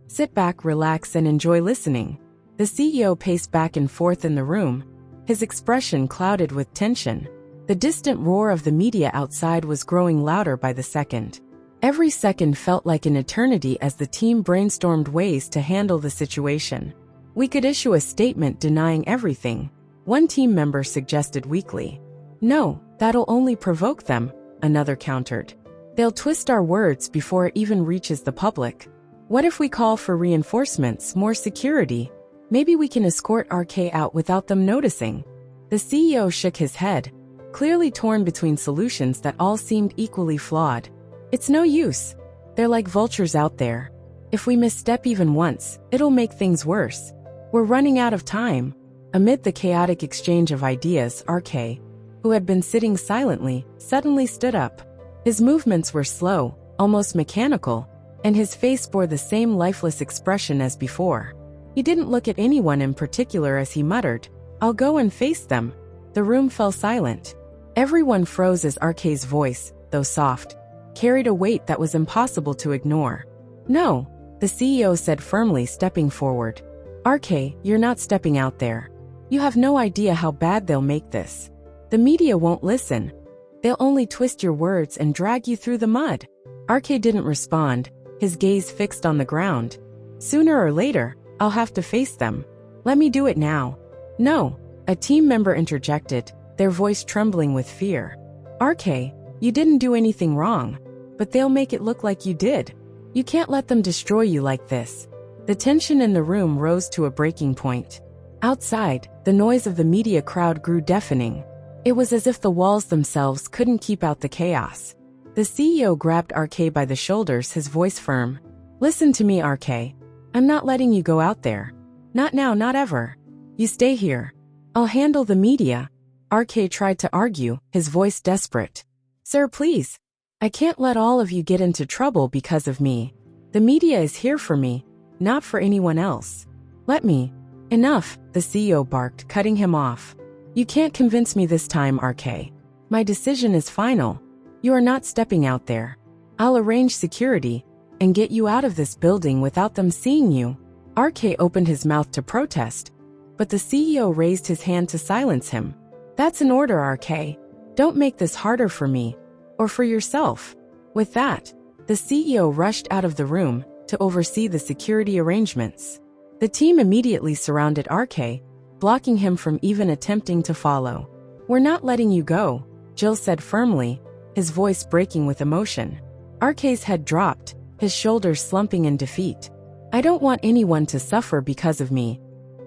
Sit back, relax, and enjoy listening. The CEO paced back and forth in the room, his expression clouded with tension. The distant roar of the media outside was growing louder by the second. Every second felt like an eternity as the team brainstormed ways to handle the situation. We could issue a statement denying everything, one team member suggested weakly. No, that'll only provoke them, another countered. They'll twist our words before it even reaches the public. What if we call for reinforcements, more security? Maybe we can escort RK out without them noticing. The CEO shook his head, clearly torn between solutions that all seemed equally flawed. It's no use. They're like vultures out there. If we misstep even once, it'll make things worse. We're running out of time. Amid the chaotic exchange of ideas, RK, who had been sitting silently, suddenly stood up. His movements were slow, almost mechanical, and his face bore the same lifeless expression as before. He didn't look at anyone in particular as he muttered, "I'll go and face them." The room fell silent. Everyone froze as RK's voice, though soft, carried a weight that was impossible to ignore. "No," the CEO said firmly, stepping forward. "RK, you're not stepping out there. You have no idea how bad they'll make this. The media won't listen. They'll only twist your words and drag you through the mud." RK didn't respond, his gaze fixed on the ground. "Sooner or later, I'll have to face them. Let me do it now." "No," a team member interjected, their voice trembling with fear. "RK, you didn't do anything wrong, but they'll make it look like you did. You can't let them destroy you like this." The tension in the room rose to a breaking point. Outside, the noise of the media crowd grew deafening. It was as if the walls themselves couldn't keep out the chaos. The CEO grabbed RK by the shoulders, his voice firm. "Listen to me, RK. I'm not letting you go out there. Not now, not ever. You stay here. I'll handle the media." RK tried to argue, his voice desperate. "Sir, please. I can't let all of you get into trouble because of me. The media is here for me, not for anyone else. Let me." "Enough," the CEO barked, cutting him off. "You can't convince me this time, RK. My decision is final. You are not stepping out there. I'll arrange security and get you out of this building without them seeing you." RK opened his mouth to protest, but the CEO raised his hand to silence him. "That's an order, RK. Don't make this harder for me, or for yourself." With that, the CEO rushed out of the room to oversee the security arrangements. The team immediately surrounded RK, blocking him from even attempting to follow. "We're not letting you go," Jill said firmly, his voice breaking with emotion. RK's head dropped, his shoulders slumping in defeat. "I don't want anyone to suffer because of me."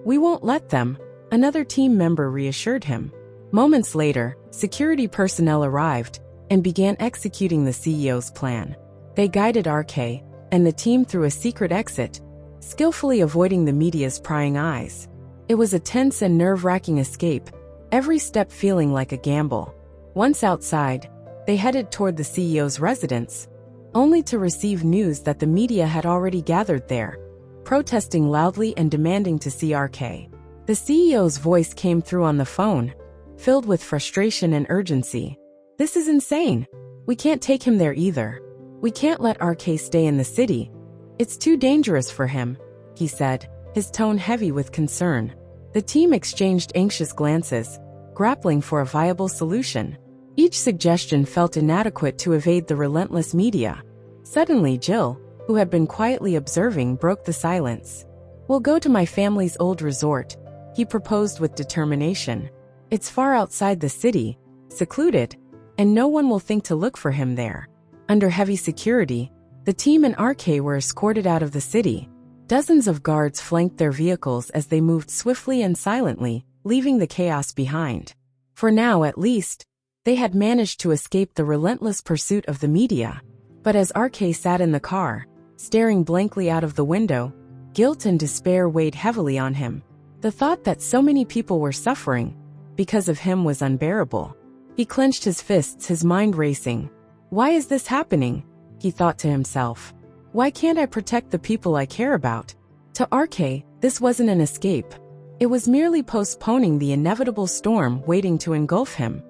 "We won't let them," another team member reassured him. Moments later, security personnel arrived and began executing the CEO's plan. They guided RK and the team through a secret exit, skillfully avoiding the media's prying eyes. It was a tense and nerve-wracking escape, every step feeling like a gamble. Once outside, they headed toward the CEO's residence, only to receive news that the media had already gathered there, protesting loudly and demanding to see RK. The CEO's voice came through on the phone, filled with frustration and urgency. "This is insane. We can't take him there either. We can't let RK stay in the city. It's too dangerous for him," he said, his tone heavy with concern. The team exchanged anxious glances, grappling for a viable solution. Each suggestion felt inadequate to evade the relentless media. Suddenly, Jill, who had been quietly observing, broke the silence. "We'll go to my family's old resort," he proposed with determination. "It's far outside the city, secluded, and no one will think to look for him there." Under heavy security, the team and RK were escorted out of the city. Dozens of guards flanked their vehicles as they moved swiftly and silently, leaving the chaos behind. For now, at least, they had managed to escape the relentless pursuit of the media. But as RK sat in the car, staring blankly out of the window, guilt and despair weighed heavily on him. The thought that so many people were suffering because of him was unbearable. He clenched his fists, his mind racing. "Why is this happening?" he thought to himself. "Why can't I protect the people I care about?" To RK, this wasn't an escape. It was merely postponing the inevitable storm waiting to engulf him.